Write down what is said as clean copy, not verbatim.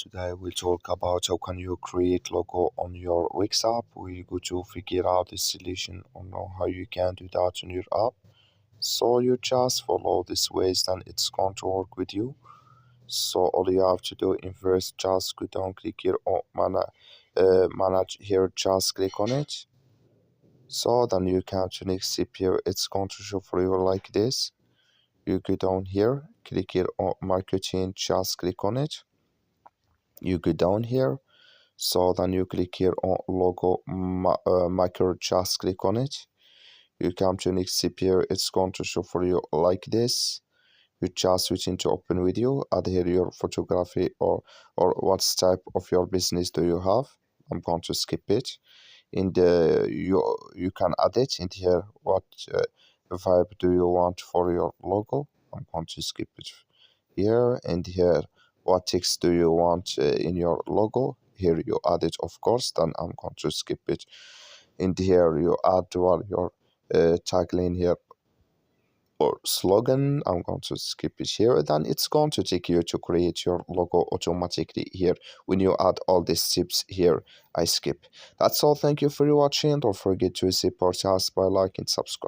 Today we'll talk about how can you create logo on your Wix app. We're going to figure out the solution on how you can do that on your app. So you just follow this ways and it's going to work with you. So all you have to do in first, just go down, click here on manage here, just click on it. So then you can to next step here, it's going to show for you like this. You go down here, click here on marketing, just click on it. You go down here, so then you click here on logo maker, just click on it. You come to next step here, it's going to show for you like this. You just switch into open video, add here your photography or what type of your business do you have. I'm going to skip it. In the you can add it in here, what vibe do you want for your logo. I'm going to skip it here. And here, what text do you want in your logo. Here you add it, of course. Then I'm going to skip it. In here you add your tagline here or slogan. I'm going to skip it here. Then it's going to take you to create your logo automatically here. When you add all these tips here, I skip. That's all. Thank you for watching. Don't forget to support us by liking and subscribe.